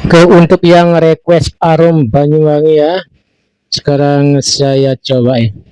Oke, untuk yang request Arum Banyuwangi ya, sekarang saya cobain.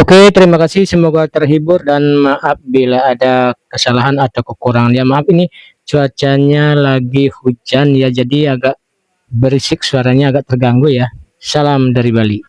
Oke, terima kasih. Semoga terhibur dan maaf bila ada kesalahan atau kekurangan. Ya, maaf ini cuacanya lagi hujan ya, jadi agak berisik suaranya agak terganggu ya. Salam dari Bali.